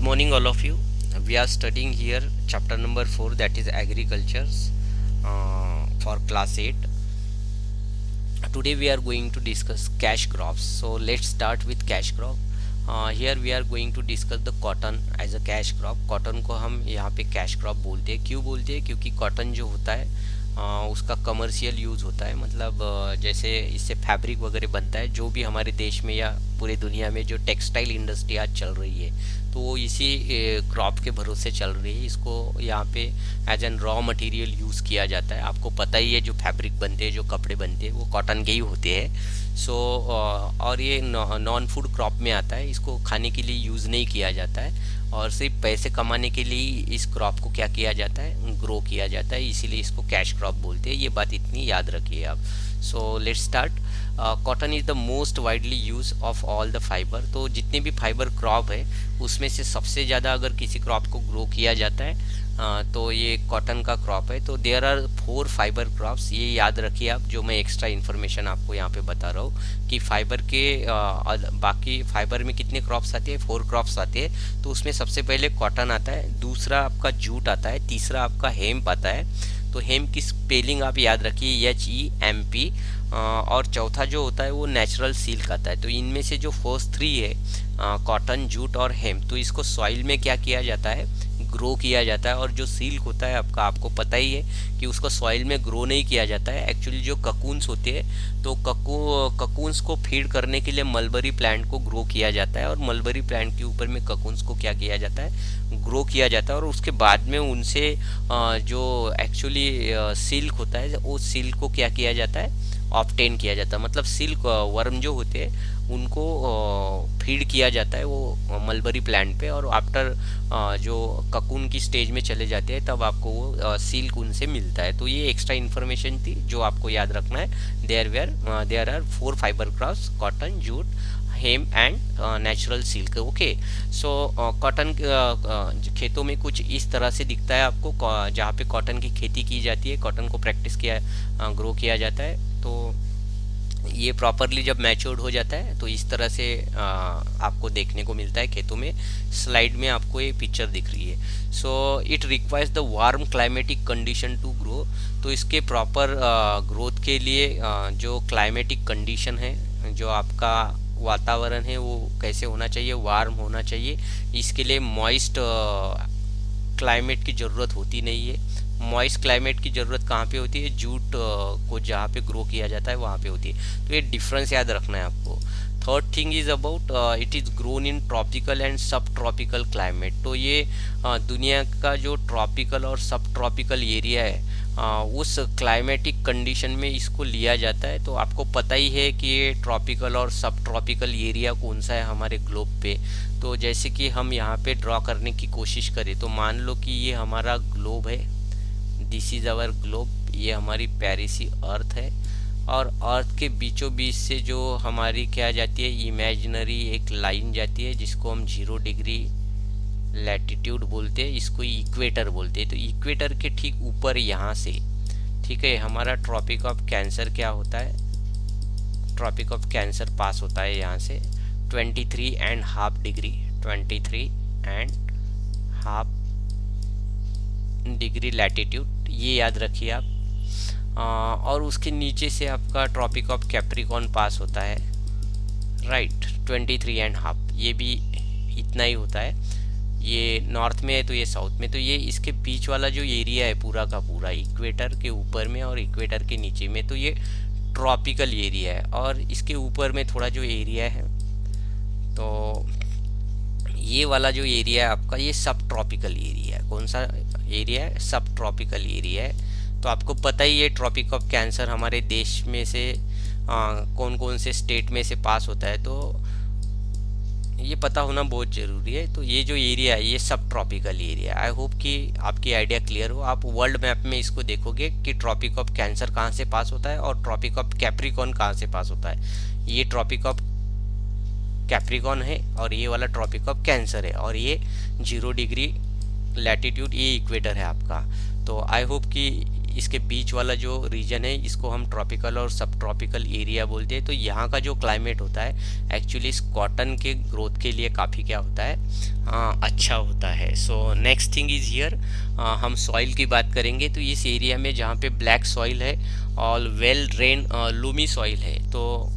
morning, all of you. We are studying here chapter number 4, that is agriculture, for class 8. Today we are going to discuss cash crops. So let's start with cash crop. Here we are going to discuss the cotton as a cash crop. Cotton को हम यहाँ पे cash crop बोलते हैं. क्यों बोलते हैं? क्योंकि कॉटन जो होता है उसका कमर्शियल यूज़ होता है. मतलब जैसे इससे फैब्रिक वगैरह बनता है. जो भी हमारे देश में या पूरे दुनिया में जो टेक्सटाइल इंडस्ट्री आज चल रही है, तो वो इसी क्रॉप के भरोसे चल रही है. इसको यहाँ पे as an raw material use किया जाता है. आपको पता ही है, जो फैब्रिक बनते हैं, जो कपड़े बनते हैं, वो कॉटन के ही होते हैं. सो और ये नॉन फूड क्रॉप में आता है. इसको खाने के लिए यूज़ नहीं किया जाता है, और सिर्फ पैसे कमाने के लिए इस क्रॉप को क्या किया जाता है, ग्रो किया जाता है. इसीलिए इसको कैश क्रॉप बोलते हैं. ये बात इतनी याद रखिए आप. So let's start. Cotton is the most widely use of all the fibre. तो जितने भी फाइबर क्रॉप है उसमें से सबसे ज़्यादा अगर किसी क्रॉप को ग्रो किया जाता है तो ये कॉटन का क्रॉप है. तो देयर आर 4 फाइबर क्रॉप्स. ये याद रखिए आप, जो मैं एक्स्ट्रा इन्फॉर्मेशन आपको यहाँ पे बता रहा हूँ कि फाइबर के बाकी फाइबर में कितने क्रॉप्स आते हैं, 4 क्रॉप्स आते हैं. तो उसमें सबसे पहले कॉटन आता है, दूसरा आपका जूट आता है, तीसरा आपका हेम्प आता है. तो हेम्प की स्पेलिंग आप याद रखिए, HEMP. और चौथा जो होता है वो नेचुरल सिल्क आता है. तो इनमें से जो फर्स्ट 3 है, कॉटन, जूट और हेम्प, तो इसको सॉइल में क्या किया जाता है, ग्रो किया जाता है. और जो सिल्क होता है आपका, आपको पता ही है कि उसको सॉइल में ग्रो नहीं किया जाता है. एक्चुअली जो ककून्स होते हैं, तो ककून्स को फीड करने के लिए मलबरी प्लांट को ग्रो किया जाता है, और मलबरी प्लांट के ऊपर में ककून्स को क्या किया जाता है, ग्रो किया जाता है. और उसके बाद में उनसे जो एक्चुअली सिल्क होता है, वो सिल्क को क्या किया जाता है, ऑब्टेन किया जाता है. मतलब सिल्क वर्म जो होते हैं उनको फीड किया जाता है वो मलबरी प्लांट पे, और आफ्टर जो ककून की स्टेज में चले जाते हैं तब आपको वो सिल्क उनसे मिलता है. तो ये एक्स्ट्रा इन्फॉर्मेशन थी जो आपको याद रखना है. There are 4 fibre crops, cotton, jute, hemp and natural silk. Okay. So cotton खेतों में कुछ इस तरह से दिखता है आपको, जहाँ पे कॉटन की खेती की जाती है, कॉटन को प्रैक्टिस किया ग्रो किया जाता है. तो ये प्रॉपरली जब मैच्योर्ड हो जाता है तो इस तरह से आपको देखने को मिलता है खेतों में. स्लाइड में आपको ये पिक्चर दिख रही है. So it requires the warm climatic condition to grow. तो इसके प्रॉपर ग्रोथ के लिए जो क्लाइमेटिक कंडीशन है, जो आपका वातावरण है, वो कैसे होना चाहिए, वार्म होना चाहिए. इसके लिए मॉइस्ट क्लाइमेट की ज़रूरत होती नहीं है. मॉइस्ट क्लाइमेट की ज़रूरत कहाँ पे होती है, जूट को जहाँ पे ग्रो किया जाता है वहाँ पे होती है. तो ये डिफरेंस याद रखना है आपको. Third thing is about it is grown in tropical and सब ट्रॉपिकल क्लाइमेट. तो ये दुनिया का जो ट्रॉपिकल और सब ट्रॉपिकल एरिया है उस क्लाइमेटिक कंडीशन में इसको लिया जाता है. तो आपको पता ही है कि ये ट्रॉपिकल और सब ट्रॉपिकल एरिया कौन सा है हमारे ग्लोब पे. तो जैसे कि हम यहाँ पे ड्रॉ करने की कोशिश करें, तो मान लो कि ये हमारा ग्लोब है, दिस इज़ आवर ग्लोब. ये हमारी प्यारी सी अर्थ है, और अर्थ के बीचों बीच से जो हमारी क्या जाती है, इमेजिनरी एक लाइन जाती है जिसको हम 0 डिग्री लैटिट्यूड बोलते हैं. इसको इक्वेटर बोलते हैं. तो इक्वेटर के ठीक ऊपर यहाँ से, ठीक है, हमारा ट्रॉपिक ऑफ कैंसर क्या होता है, ट्रॉपिक ऑफ कैंसर पास होता है यहाँ से 23.5 डिग्री, 23.5 डिग्री लैटिट्यूड. ये याद रखिए आप. और उसके नीचे से आपका ट्रॉपिक ऑफ कैप्रिकॉर्न पास होता है, राइट, 23.5. ये भी इतना ही होता है. ये नॉर्थ में है तो ये साउथ में. तो ये इसके बीच वाला जो एरिया है पूरा का पूरा, इक्वेटर के ऊपर में और इक्वेटर के नीचे में, तो ये ट्रॉपिकल एरिया है. और इसके ऊपर में थोड़ा जो एरिया है, तो ये वाला जो एरिया है आपका, ये सब ट्रॉपिकल एरिया है. कौन सा एरिया है, सब ट्रॉपिकल एरिया है. तो आपको पता ही है ट्रॉपिक ऑफ कैंसर हमारे देश में से कौन कौन से स्टेट में से पास होता है, तो ये पता होना बहुत ज़रूरी है. तो ये जो एरिया है ये सब ट्रॉपिकल एरिया है. आई होप कि आपकी आइडिया क्लियर हो. आप वर्ल्ड मैप में इसको देखोगे कि ट्रॉपिक ऑफ कैंसर कहाँ से पास होता है और ट्रॉपिक ऑफ कैप्रिकॉर्न कहाँ से पास होता है. ये ट्रॉपिक ऑफ कैप्रिकॉर्न है और ये वाला ट्रॉपिक ऑफ कैंसर है, और ये 0 डिग्री लैटिट्यूड, ये इक्वेटर है आपका. तो आई होप कि इसके बीच वाला जो रीजन है इसको हम ट्रॉपिकल और सब ट्रॉपिकल एरिया बोलते हैं। तो यहाँ का जो क्लाइमेट होता है एक्चुअली इस कॉटन के ग्रोथ के लिए काफ़ी क्या होता है, अच्छा होता है। So next thing is here, हम सॉइल की बात करेंगे। तो इस एरिया में जहाँ पे ब्लैक सॉइल है और वेल ड्रेन लूमी सॉइल है, तो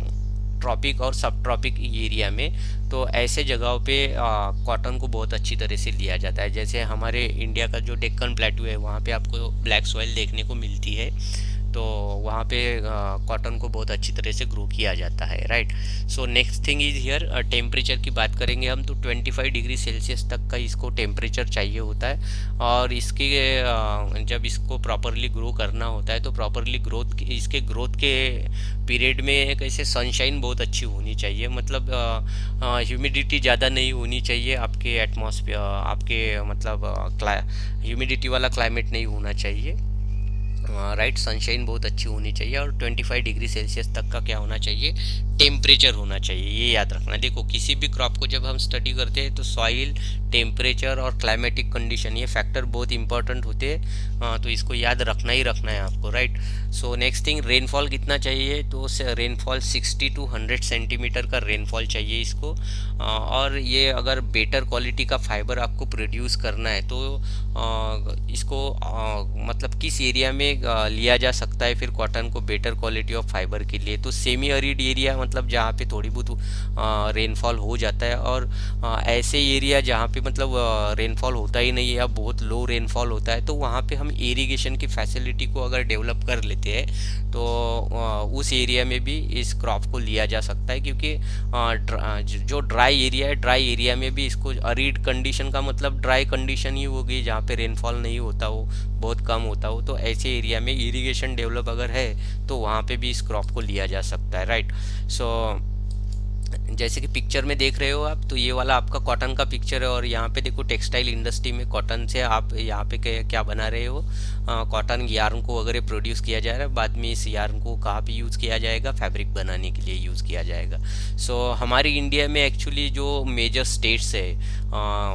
ट्रॉपिक और सब ट्रॉपिक एरिया में तो ऐसे जगहों पे कॉटन को बहुत अच्छी तरह से लिया जाता है। जैसे हमारे इंडिया का जो डेक्कन प्लेटू है वहाँ पे आपको ब्लैक सॉइल देखने को मिलती है, तो वहाँ पे कॉटन को बहुत अच्छी तरह से ग्रो किया जाता है, right. So next thing is here, temperature की बात करेंगे हम तो 25 डिग्री सेल्सियस तक का इसको टेम्परेचर चाहिए होता है। और इसके जब इसको प्रॉपरली ग्रो करना होता है तो प्रॉपरली ग्रोथ इसके ग्रोथ के पीरियड में कैसे सनशाइन बहुत अच्छी होनी चाहिए, मतलब ह्यूमिडिटी ज़्यादा नहीं होनी चाहिए आपके एटमॉस्फेयर, आपके मतलब ह्यूमिडिटी वाला क्लाइमेट नहीं होना चाहिए, राइट। सनशाइन बहुत अच्छी होनी चाहिए और 25 डिग्री सेल्सियस तक का क्या होना चाहिए, टेम्परेचर होना चाहिए, ये याद रखना। देखो किसी भी क्रॉप को जब हम स्टडी करते हैं तो सॉइल, टेम्परेचर और क्लाइमेटिक कंडीशन ये फैक्टर बहुत इंपॉर्टेंट होते हैं, तो इसको याद रखना ही रखना है आपको, right. So next thing, rainfall कितना चाहिए, तो रेनफॉल 60 to 100 सेंटीमीटर का रेनफॉल चाहिए इसको। और ये अगर बेटर क्वालिटी का फाइबर आपको प्रोड्यूस करना है तो इसको मतलब किस एरिया में लिया जा सकता है फिर कॉटन को बेटर क्वालिटी ऑफ फाइबर के लिए, तो सेमी अरिड एरिया मतलब जहाँ पे थोड़ी बहुत रेनफॉल हो जाता है, और ऐसे एरिया जहाँ पे मतलब रेनफॉल होता ही नहीं है या बहुत लो रेनफॉल होता है, तो वहाँ पे हम इरिगेशन की फैसिलिटी को अगर डेवलप कर लेते हैं तो उस एरिया में भी इस क्रॉप को लिया जा सकता है। क्योंकि जो ड्राई एरिया है, ड्राई एरिया में भी इसको अरिड कंडीशन का मतलब ड्राई कंडीशन ही होगी जहाँ पे रेनफॉल नहीं होता हो, बहुत कम होता हो, तो ऐसे एरिया में इरिगेशन डेवलप अगर है तो वहाँ पे भी इस क्रॉप को लिया जा सकता है, राइट। सो जैसे कि पिक्चर में देख रहे हो आप, तो ये वाला आपका कॉटन का पिक्चर है और यहाँ पे देखो टेक्सटाइल इंडस्ट्री में कॉटन से आप यहाँ पे क्या बना रहे हो, कॉटन यार्न को अगर प्रॉड्यूस किया जा रहा है, बाद में इस यार्न को कहाँ पे यूज़ किया जाएगा, फैब्रिक बनाने के लिए यूज़ किया जाएगा। सो हमारी इंडिया में एक्चुअली जो मेजर स्टेट्स है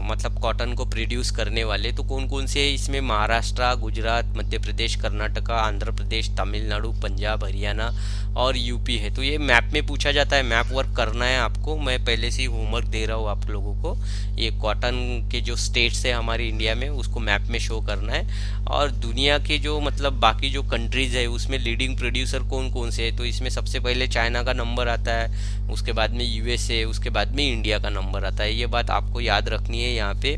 मतलब कॉटन को प्रोड्यूस करने वाले, तो कौन कौन से, इसमें महाराष्ट्र, गुजरात, मध्य प्रदेश, कर्नाटका, आंध्र प्रदेश, तमिलनाडु, पंजाब, हरियाणा और यूपी है। तो ये मैप में पूछा जाता है, मैप वर्क करना है आपको, मैं पहले से ही होमवर्क दे रहा हूँ आप लोगों को। ये कॉटन के जो स्टेट्स है हमारी इंडिया में उसको मैप में शो करना है, और दुनिया के जो मतलब बाकी जो कंट्रीज़ है उसमें लीडिंग प्रोड्यूसर कौन कौन से है, तो इसमें सबसे पहले चाइना का नंबर आता है, उसके बाद में यूएसए, उसके बाद में इंडिया का नंबर आता है। ये बात आपको याद रखनी है यहाँ पे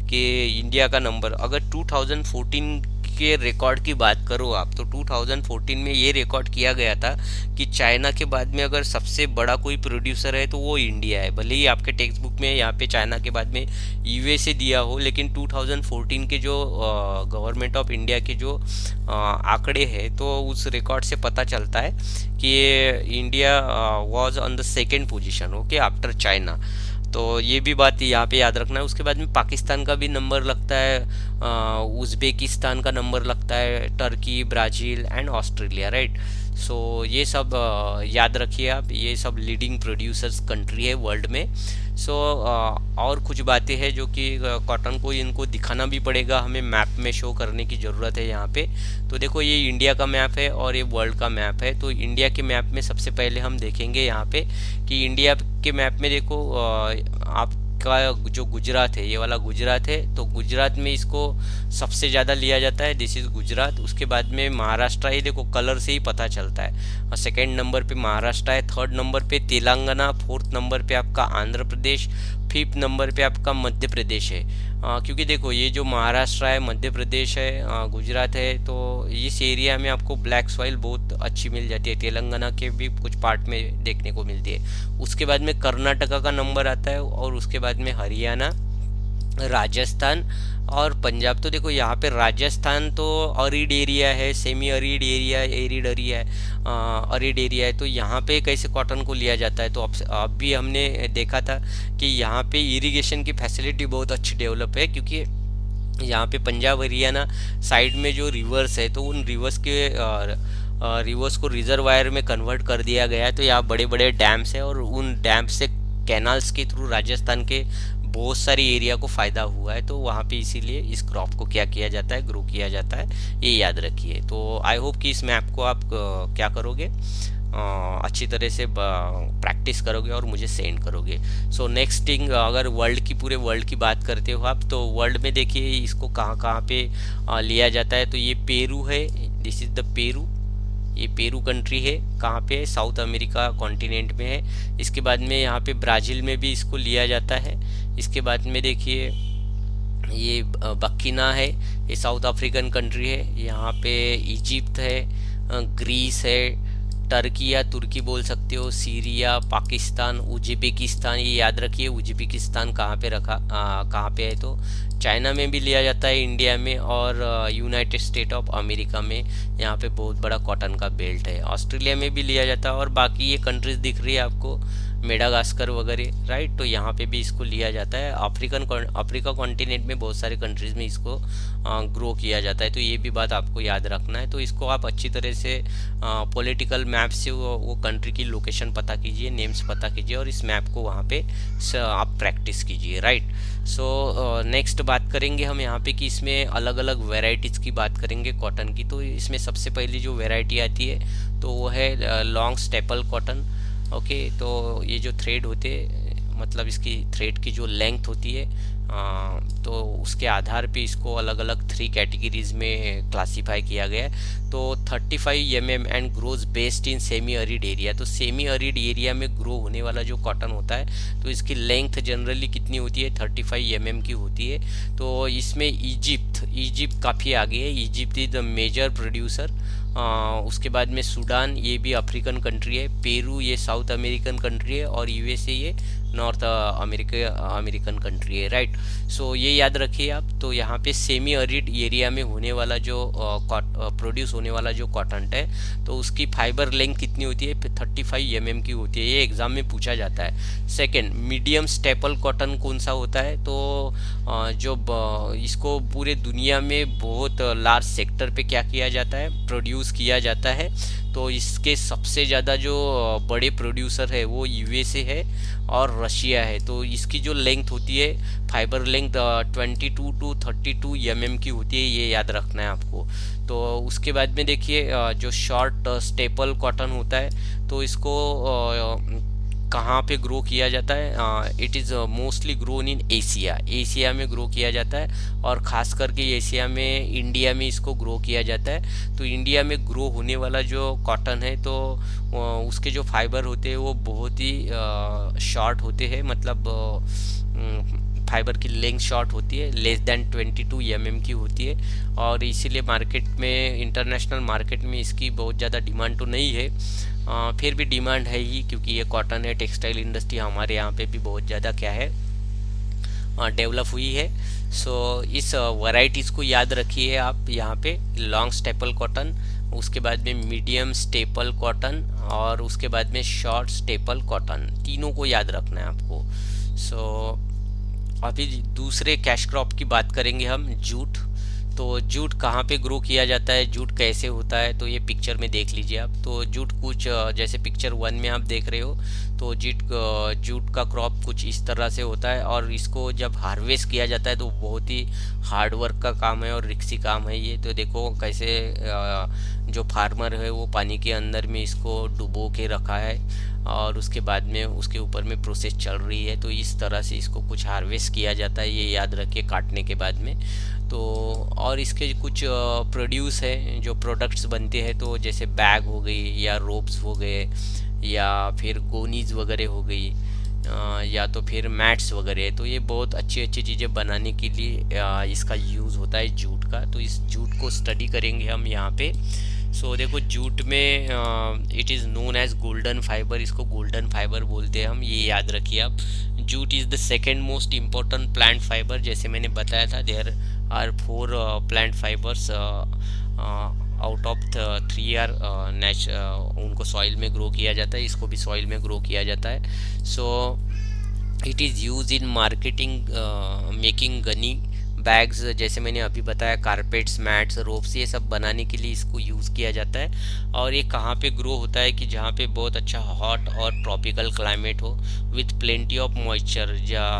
कि इंडिया का नंबर, अगर 2014 के रिकॉर्ड की बात करो आप, तो 2014 में ये रिकॉर्ड किया गया था कि चाइना के बाद में अगर सबसे बड़ा कोई प्रोड्यूसर है तो वो इंडिया है। भले ही आपके टेक्स्ट बुक में यहाँ पे चाइना के बाद में यूएसए दिया हो, लेकिन 2014 के जो गवर्नमेंट ऑफ इंडिया के जो आंकड़े हैं तो उस रिकॉर्ड से पता चलता है कि India was on the second position, okay, after China. तो ये भी बात यहाँ पे याद रखना है। उसके बाद में पाकिस्तान का भी नंबर लगता है, उज़्बेकिस्तान का नंबर लगता है, Turkey, Brazil and Australia, right. So ये सब याद रखिए आप, ये सब लीडिंग प्रोड्यूसर्स कंट्री है वर्ल्ड में। सो और कुछ बातें हैं जो कि कॉटन को इनको दिखाना भी पड़ेगा, हमें मैप में शो करने की ज़रूरत है यहाँ पे। तो देखो ये इंडिया का मैप है और ये वर्ल्ड का मैप है। तो इंडिया के मैप में सबसे पहले हम देखेंगे यहाँ पे कि इंडिया के मैप में देखो आपका जो गुजरात है, ये वाला गुजरात है, तो गुजरात में इसको सबसे ज़्यादा लिया जाता है, दिस इज़ गुजरात। उसके बाद में महाराष्ट्र, ये देखो कलर से ही पता चलता है। सेकेंड नंबर पे महाराष्ट्र है, थर्ड नंबर पे तेलंगाना, फोर्थ नंबर पे आपका आंध्र प्रदेश, फिफ्थ नंबर पे आपका मध्य प्रदेश है। क्योंकि देखो ये जो महाराष्ट्र है, मध्य प्रदेश है, गुजरात है, तो इस एरिया में आपको ब्लैक सॉइल बहुत अच्छी मिल जाती है, तेलंगाना के भी कुछ पार्ट में देखने को मिलती है। उसके बाद में कर्नाटका का नंबर आता है और उसके बाद में हरियाणा, राजस्थान और पंजाब। तो देखो यहाँ पे राजस्थान तो अरिड एरिया है, semi arid area, arid area है, अरिड एरिया है, तो यहाँ पे कैसे कॉटन को लिया जाता है। तो अब भी हमने देखा था कि यहाँ पे इरिगेशन की फैसिलिटी बहुत अच्छी डेवलप है, क्योंकि यहाँ पे पंजाब हरियाणा साइड में जो रिवर्स है तो उन रिवर्स के रिवर्स को रिजर्वायर में कन्वर्ट कर दिया गया है। तो यहाँ बड़े बड़े डैम्स है और उन डैम्स से कैनाल्स के थ्रू राजस्थान के बहुत सारे एरिया को फ़ायदा हुआ है, तो वहाँ पे इसीलिए इस क्रॉप को क्या किया जाता है, ग्रो किया जाता है, ये याद रखिए। तो आई होप कि इस मैप को आप क्या करोगे, अच्छी तरह से प्रैक्टिस करोगे और मुझे सेंड करोगे। सो नेक्स्ट थिंग, अगर वर्ल्ड की, पूरे वर्ल्ड की बात करते हो आप, तो वर्ल्ड में देखिए इसको कहाँ कहाँ पे लिया जाता है। तो ये पेरू है, दिस इज़ द पेरू, ये पेरू कंट्री है। कहाँ पे है, साउथ अमेरिका कॉन्टिनेंट में है। इसके बाद में यहाँ पे ब्राज़ील में भी इसको लिया जाता है। इसके बाद में देखिए ये बकीना है, ये साउथ अफ्रीकन कंट्री है। यहाँ पे इजिप्ट है, ग्रीस है, टर्की या तुर्की बोल सकते हो, सीरिया, पाकिस्तान, उज्बेकिस्तान, ये याद रखिए उज्बेकिस्तान कहाँ पे कहाँ पे है, तो चाइना में भी लिया जाता है, इंडिया में, और यूनाइटेड स्टेट ऑफ अमेरिका में यहाँ पे बहुत बड़ा कॉटन का बेल्ट है। ऑस्ट्रेलिया में भी लिया जाता है, और बाकी ये कंट्रीज दिख रही है आपको, मेडागास्कर वगैरह, राइट। तो यहाँ पे भी इसको लिया जाता है। अफ्रीका कॉन्टिनेंट में बहुत सारे कंट्रीज़ में इसको ग्रो किया जाता है, तो ये भी बात आपको याद रखना है। तो इसको आप अच्छी तरह से पॉलिटिकल मैप से वो कंट्री की लोकेशन पता कीजिए, नेम्स पता कीजिए, और इस मैप को वहाँ पे आप प्रैक्टिस कीजिए, राइट। सो नेक्स्ट बात करेंगे हम यहाँ पे कि इसमें अलग अलग वेराइटीज़ की बात करेंगे कॉटन की। तो इसमें सबसे पहली जो वेराइटी आती है तो वो है लॉन्ग स्टेपल कॉटन। ओके, तो ये जो थ्रेड होते, मतलब इसकी थ्रेड की जो लेंथ होती है, तो उसके आधार पे इसको अलग अलग 3 कैटेगरीज में क्लासिफाई किया गया है। तो 35 mm and grows based in semi arid area. तो सेमी अरिड एरिया में ग्रो होने वाला जो कॉटन होता है, तो इसकी लेंथ जनरली कितनी होती है, 35 mm की होती है। तो इसमें इजिप्ट काफ़ी आगे है, Egypt is the major producer. उसके बाद में सूडान, ये भी अफ्रीकन कंट्री है। पेरू, ये साउथ अमेरिकन कंट्री है, और यूएसए ये नॉर्थ अमेरिकन कंट्री है, राइट। सो ये याद रखिए आप। तो यहाँ पे सेमी अरिड एरिया में होने वाला जो प्रोड्यूस होने वाला जो कॉटन है, तो उसकी फाइबर लेंथ कितनी होती है, 35 mm की होती है। ये एग्जाम में पूछा जाता है। सेकेंड, मीडियम स्टेपल कॉटन कौन सा होता है, तो इसको पूरे दुनिया में बहुत लार्ज सेक्टर पे क्या किया जाता है, प्रोड्यूस किया जाता है। तो इसके सबसे ज़्यादा जो बड़े प्रोड्यूसर है वो यूएसए है और रशिया है। तो इसकी जो लेंथ होती है, फाइबर लेंथ 22 to 32 mm की होती है, ये याद रखना है आपको। तो उसके बाद में देखिए जो शॉर्ट स्टेपल कॉटन होता है, तो इसको कहाँ पे ग्रो किया जाता है, it is mostly grown in Asia में ग्रो किया जाता है, और ख़ास करके एशिया में, इंडिया में इसको ग्रो किया जाता है। तो इंडिया में ग्रो होने वाला जो कॉटन है, तो उसके जो फाइबर होते हैं वो बहुत ही शॉर्ट होते हैं, मतलब फाइबर की लेंथ शॉर्ट होती है, लेस दैन 22 mm की होती है, और इसीलिए मार्केट में, इंटरनेशनल मार्केट में इसकी बहुत ज़्यादा डिमांड तो नहीं है, फिर भी डिमांड है ही, क्योंकि ये कॉटन है। टेक्सटाइल इंडस्ट्री हमारे यहाँ पे भी बहुत ज़्यादा क्या है, डेवलप हुई है। सो इस वैराइटीज़ को याद रखिए आप यहाँ पे, लॉन्ग स्टेपल कॉटन, उसके बाद में मीडियम स्टेपल कॉटन, और उसके बाद में शॉर्ट स्टेपल कॉटन, तीनों को याद रखना है आपको। सो अभी दूसरे कैश क्रॉप की बात करेंगे हम, जूट। तो जूट कहाँ पे ग्रो किया जाता है, जूट कैसे होता है, तो ये पिक्चर में देख लीजिए आप। तो जूट कुछ जैसे पिक्चर 1 में आप देख रहे हो, तो जूट का क्रॉप कुछ इस तरह से होता है, और इसको जब हार्वेस्ट किया जाता है तो बहुत ही हार्ड वर्क का काम है और रिक्सी काम है ये। तो देखो कैसे जो फार्मर है वो पानी के अंदर में इसको डुबो के रखा है, और उसके बाद में उसके ऊपर में प्रोसेस चल रही है। तो इस तरह से इसको कुछ हार्वेस्ट किया जाता है, ये याद रखिए, काटने के बाद में। तो और इसके कुछ प्रोड्यूस है, जो प्रोडक्ट्स बनते हैं, तो जैसे बैग हो गई, या रोप्स हो गए, या फिर गोनीज वगैरह हो गई, या तो फिर मैट्स वगैरह। तो ये बहुत अच्छी अच्छी चीज़ें बनाने के लिए इसका यूज़ होता है जूट का। तो इस जूट को स्टडी करेंगे हम यहाँ पे। सो देखो, जूट में it is known as golden fibre, इसको गोल्डन फाइबर बोलते हैं हम, ये याद रखिए आप। Jute is the second most important plant fibre, जैसे मैंने बताया था, there are 4 plant fibres out of 3 are उनको सॉइल में ग्रो किया जाता है, इसको भी सॉइल में ग्रो किया जाता है। So it is use in marketing, making gunny, bags, जैसे मैंने अभी बताया, कारपेट्स, मैट्स, रोप्स, ये सब बनाने के लिए इसको यूज़ किया जाता है। और ये कहाँ पे ग्रो होता है कि जहाँ पे बहुत अच्छा हॉट और ट्रॉपिकल क्लाइमेट हो विथ प्लेंटी ऑफ मॉइस्चर।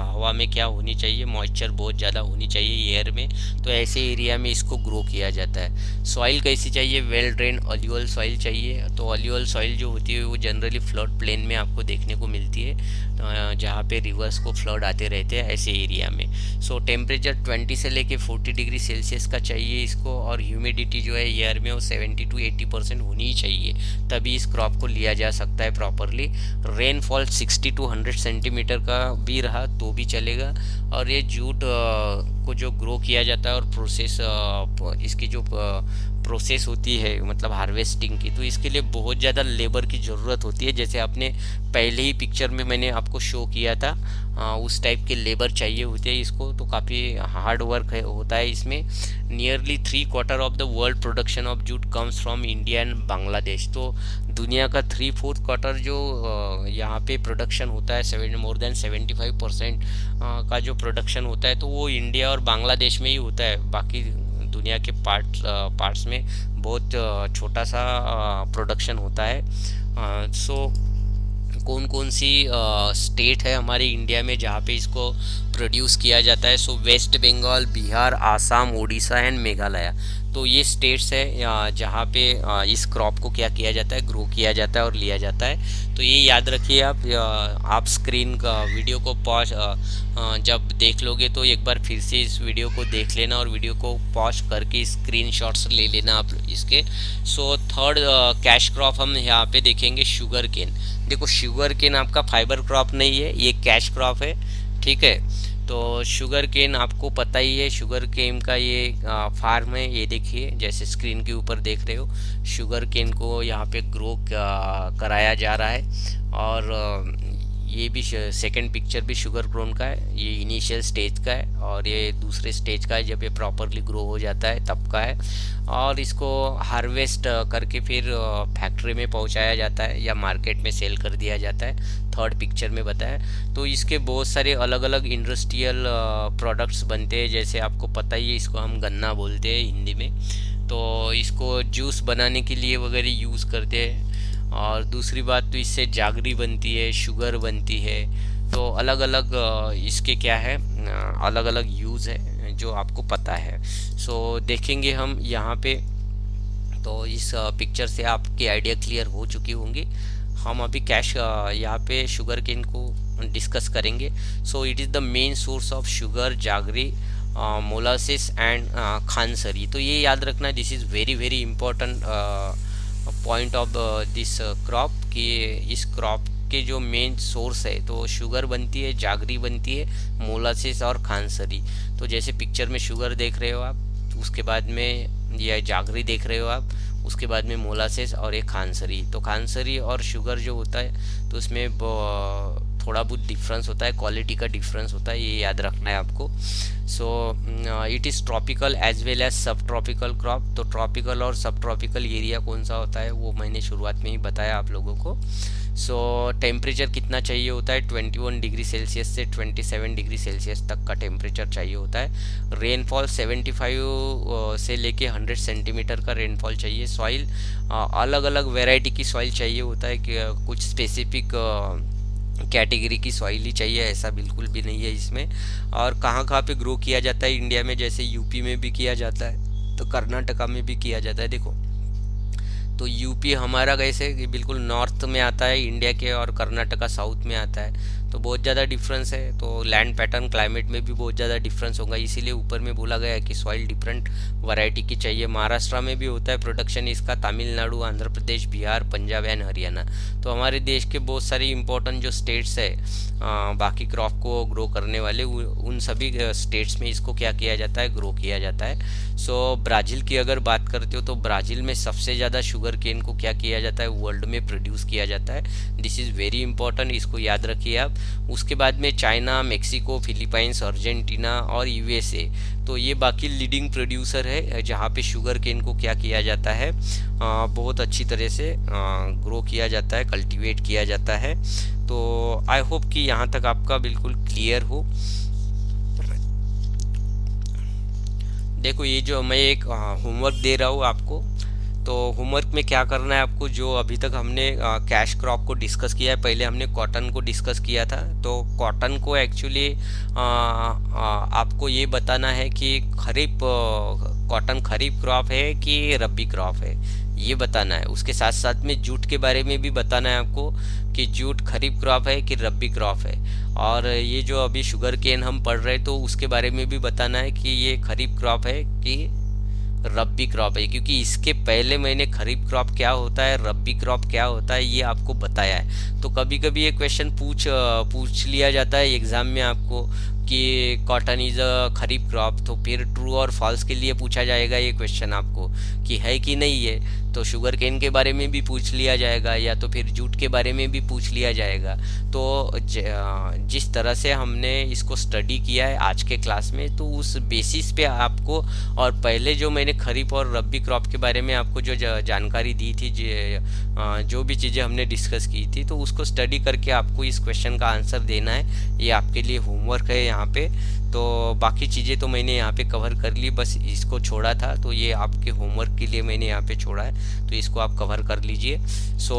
हवा में क्या होनी चाहिए, मॉइस्चर बहुत ज़्यादा होनी चाहिए एयर में, तो ऐसे एरिया में इसको ग्रो किया जाता है। सॉइल कैसी चाहिए, वेल ड्रेन अल्यूअल सॉइल चाहिए। तो अल्यूअल सॉइल जो होती है वो जनरली फ्लड प्लेन में आपको देखने को मिलती है, जहाँ पे रिवर्स को फ्लड आते रहते हैं ऐसे एरिया में। सो टेम्परेचर 20 से लेके 40 डिग्री सेल्सियस का चाहिए इसको, और ह्यूमिडिटी जो है एयर में वो 70 to 80% होनी ही चाहिए, तभी इस क्रॉप को लिया जा सकता है प्रॉपरली। रेनफॉल 60 to 100 सेंटीमीटर का भी रहा तो भी चलेगा। और ये जूट को जो ग्रो किया जाता है और प्रोसेस, इसकी जो प्रोसेस होती है मतलब हार्वेस्टिंग की, तो इसके लिए बहुत ज़्यादा लेबर की ज़रूरत होती है। जैसे आपने पहले ही पिक्चर में मैंने आपको शो किया था, उस टाइप के लेबर चाहिए होते हैं इसको, तो काफ़ी हार्ड वर्क होता है इसमें। Nearly 3/4 of the world production of jute comes from India and Bangladesh. तो दुनिया का 3/4 जो यहाँ पे प्रोडक्शन होता है, मोर देन 75% का जो प्रोडक्शन होता है, तो वो इंडिया और बांग्लादेश में ही होता है। बाकी दुनिया के पार्ट्स में बहुत छोटा सा प्रोडक्शन होता है। सो कौन कौन सी स्टेट है हमारे इंडिया में जहाँ पे इसको प्रोड्यूस किया जाता है? सो वेस्ट बंगाल, बिहार, आसाम, उड़ीसा एंड मेघालय। तो ये स्टेट्स है जहाँ पे इस क्रॉप को क्या किया जाता है, ग्रो किया जाता है और लिया जाता है। तो ये याद रखिए आप स्क्रीन का वीडियो को पॉज जब देख लोगे तो एक बार फिर से इस वीडियो को देख लेना और वीडियो को पॉज करके स्क्रीनशॉट्स ले लेना आप इसके। सो थर्ड कैश क्रॉप हम यहाँ पे देखेंगे शुगर केन। देखो शुगर केन आपका फाइबर क्रॉप नहीं है, ये कैश क्रॉप है, ठीक है। तो शुगर केन आपको पता ही है, शुगर केन का ये फार्म है। ये देखिए जैसे स्क्रीन के ऊपर देख रहे हो, शुगर केन को यहाँ पे ग्रो कराया जा रहा है। और ये भी सेकंड पिक्चर भी शुगर क्रोन का है, ये इनिशियल स्टेज का है, और ये दूसरे स्टेज का है जब ये प्रॉपरली ग्रो हो जाता है तब का है। और इसको हार्वेस्ट करके फिर फैक्ट्री में पहुंचाया जाता है या मार्केट में सेल कर दिया जाता है, थर्ड पिक्चर में बताया। तो इसके बहुत सारे अलग अलग इंडस्ट्रियल प्रोडक्ट्स बनते हैं, जैसे आपको पता ही है इसको हम गन्ना बोलते हैं हिंदी में। तो इसको जूस बनाने के लिए वगैरह यूज़ करते हैं। और दूसरी बात तो इससे जागरी बनती है, शुगर बनती है। तो अलग अलग इसके क्या है, अलग अलग यूज़ है जो आपको पता है। सो देखेंगे हम यहाँ पे। तो इस पिक्चर से आपकी आइडिया क्लियर हो चुकी होंगी। हम अभी कैश यहाँ पे शुगर केन को डिस्कस करेंगे। So it is the main source of sugar, jaggery, molasses and khandsari. तो ये याद रखना, this is very very important point of this crop, कि इस क्रॉप के जो मेन सोर्स है तो शुगर बनती है, जागरी बनती है, मोलासिस और खानसरी। तो जैसे पिक्चर में शुगर देख रहे हो आप, उसके बाद में ये जागरी देख रहे हो आप, उसके बाद में मोलासिस और एक खानसरी। तो खानसरी और शुगर जो होता है तो उसमें थोड़ा बहुत डिफरेंस होता है, क्वालिटी का डिफरेंस होता है, ये याद रखना है आपको। So it is tropical as well as sub tropical crop. तो ट्रॉपिकल और सब ट्रॉपिकल एरिया कौन सा होता है वो मैंने शुरुआत में ही बताया आप लोगों को। सो टेम्परेचर कितना चाहिए होता है, 21 डिग्री सेल्सियस से 27 डिग्री सेल्सियस तक का टेम्परेचर चाहिए होता है। रेनफॉल 75 से लेके 100 सेंटीमीटर का रेनफॉल चाहिए। सॉइल अलग अलग वेराइटी की सॉइल चाहिए होता है, कि कुछ स्पेसिफिक कैटेगरी की सॉइल ही चाहिए ऐसा बिल्कुल भी नहीं है इसमें। और कहाँ पे ग्रो किया जाता है इंडिया में, जैसे यूपी में भी किया जाता है, तो कर्नाटका में भी किया जाता है। देखो तो यूपी हमारा कैसे बिल्कुल नॉर्थ में आता है इंडिया के, और कर्नाटका साउथ में आता है, तो बहुत ज़्यादा डिफरेंस है। तो लैंड पैटर्न, क्लाइमेट में भी बहुत ज़्यादा डिफरेंस होगा, इसीलिए ऊपर में बोला गया है कि सॉइल डिफरेंट वैरायटी की चाहिए। महाराष्ट्र में भी होता है प्रोडक्शन इसका, तमिलनाडु, आंध्र प्रदेश, बिहार, पंजाब एंड हरियाणा। तो हमारे देश के बहुत सारे इंपॉर्टेंट जो स्टेट्स है बाकी क्रॉप को ग्रो करने वाले, उन सभी स्टेट्स में इसको क्या किया जाता है, ग्रो किया जाता है। सो ब्राज़ील की अगर बात करते हो तो ब्राज़ील में सबसे ज़्यादा शुगर केन को क्या किया जाता है, वर्ल्ड में प्रोड्यूस किया जाता है। दिस इज़ वेरी इंपॉर्टेंट, इसको याद रखिए आप। उसके बाद में चाइना, मेक्सिको, फिलीपाइंस, अर्जेंटीना और यूएसए, तो ये बाकी लीडिंग प्रोड्यूसर है जहाँ पे शुगर केन को क्या किया जाता है, बहुत अच्छी तरह से ग्रो किया जाता है, कल्टीवेट किया जाता है। तो आई होप कि यहाँ तक आपका बिल्कुल क्लियर हो। देखो ये जो मैं एक होमवर्क दे रहा हूँ आपको, तो होमवर्क में क्या करना है आपको, जो अभी तक हमने कैश क्रॉप को डिस्कस किया है, पहले हमने कॉटन को डिस्कस किया था। तो कॉटन को एक्चुअली आपको ये बताना है कि खरीफ कॉटन खरीफ क्रॉप है कि रबी क्रॉप है, ये बताना है। उसके साथ साथ में जूट के बारे में भी बताना है आपको कि जूट खरीफ क्रॉप है कि रबी क्रॉप है। और ये जो अभी शुगर केन हम पढ़ रहे हैं तो उसके बारे में भी बताना है कि ये खरीफ क्रॉप है कि रब्बी क्रॉप है, क्योंकि इसके पहले मैंने खरीफ क्रॉप क्या होता है, रब्बी क्रॉप क्या होता है, ये आपको बताया है। तो कभी कभी ये क्वेश्चन पूछ लिया जाता है एग्जाम में आपको कि cotton is a kharif crop, तो फिर ट्रू और फॉल्स के लिए पूछा जाएगा ये क्वेश्चन आपको कि है कि नहीं है। तो शुगर केन के बारे में भी पूछ लिया जाएगा, या तो फिर जूट के बारे में भी पूछ लिया जाएगा। तो जिस तरह से हमने इसको स्टडी किया है आज के क्लास में, तो उस बेसिस पे आपको, और पहले जो मैंने खरीफ और रबी क्रॉप के बारे में आपको जो जानकारी दी थी, जो भी चीज़ें हमने डिस्कस की थी, तो उसको स्टडी करके आपको इस क्वेश्चन का आंसर देना है। ये आपके लिए होमवर्क है यहाँ पे। तो बाकी चीज़ें तो मैंने यहाँ पे कवर कर ली, बस इसको छोड़ा था, तो ये आपके होमवर्क के लिए मैंने यहाँ पे छोड़ा है, तो इसको आप कवर कर लीजिए। सो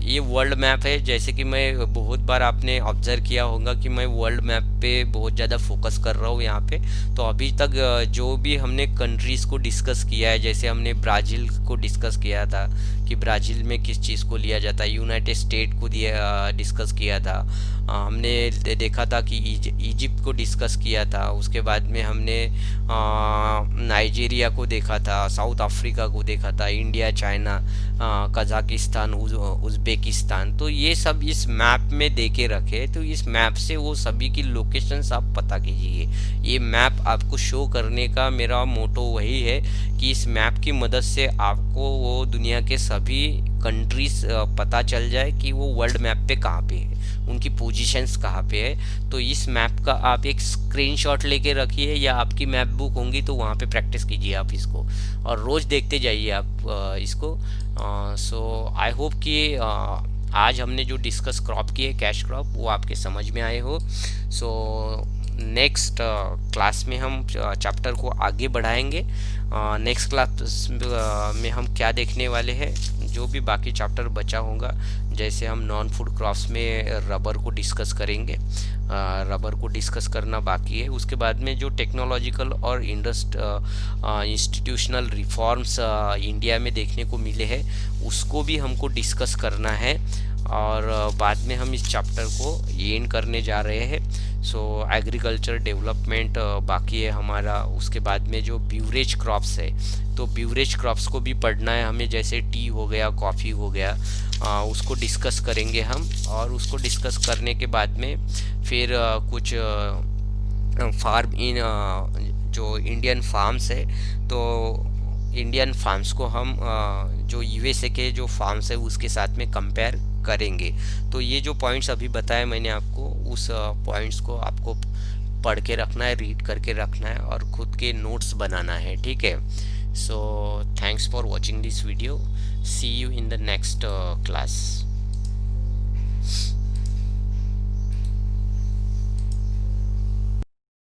ये वर्ल्ड मैप है, जैसे कि मैं बहुत बार आपने ऑब्जर्व किया होगा कि मैं वर्ल्ड मैप पे बहुत ज़्यादा फोकस कर रहा हूँ यहाँ पे। तो अभी तक जो भी हमने कंट्रीज़ को डिस्कस किया है, जैसे हमने ब्राज़ील को डिस्कस किया था कि ब्राज़ील में किस चीज़ को लिया जाता है, यूनाइटेड स्टेट को डिस्कस किया था, हमने देखा था कि इजिप्ट को डिस्कस किया था, उसके बाद में हमने नाइजीरिया को देखा था, साउथ अफ्रीका को देखा था, इंडिया, चाइना, कजाकिस्तान, उज़्बेकिस्तान। तो ये सब इस मैप में दे के रखे, तो इस मैप से वो सभी की लोकेशंस आप पता कीजिए। ये मैप आपको शो करने का मेरा मोटो वही है कि इस मैप की मदद से आपको वो दुनिया के सभी कंट्रीज पता चल जाए कि वो वर्ल्ड मैप पे कहाँ पे है, उनकी पोजीशंस कहाँ पे है। तो इस मैप का आप एक स्क्रीनशॉट लेके रखिए, या आपकी मैप बुक होंगी तो वहाँ पे प्रैक्टिस कीजिए आप इसको, और रोज़ देखते जाइए आप इसको। सो आई होप कि आज हमने जो डिस्कस क्रॉप की है, कैश क्रॉप, वो आपके समझ में आए हो। सो नेक्स्ट क्लास में हम चैप्टर को आगे बढ़ाएंगे। नेक्स्ट क्लास में हम क्या देखने वाले हैं, जो भी बाकी चैप्टर बचा होगा, जैसे हम नॉन फूड क्रॉप्स में रबर को डिस्कस करेंगे, रबर को डिस्कस करना बाकी है। उसके बाद में जो टेक्नोलॉजिकल और इंस्टीट्यूशनल रिफॉर्म्स इंडिया में देखने को मिले हैं, उसको भी हमको डिस्कस करना है। और बाद में हम इस चैप्टर को एंड करने जा रहे हैं। सो एग्रीकल्चर डेवलपमेंट बाकी है हमारा। उसके बाद में जो ब्यूरेज क्रॉप्स है, तो ब्यूरेज क्रॉप्स को भी पढ़ना है हमें, जैसे टी हो गया, कॉफ़ी हो गया, उसको डिस्कस करेंगे हम। और उसको डिस्कस करने के बाद में फिर कुछ फार्म इन जो इंडियन फार्म्स है, तो इंडियन फार्म्स को हम जो यूएसए के जो फार्म्स है उसके साथ में कंपेयर करेंगे। तो ये जो पॉइंट्स अभी बताए मैंने आपको, उस पॉइंट्स को आपको पढ़ के रखना है, रीड करके रखना है, और खुद के नोट्स बनाना है, ठीक है। So thanks for watching this video, see you in the next class.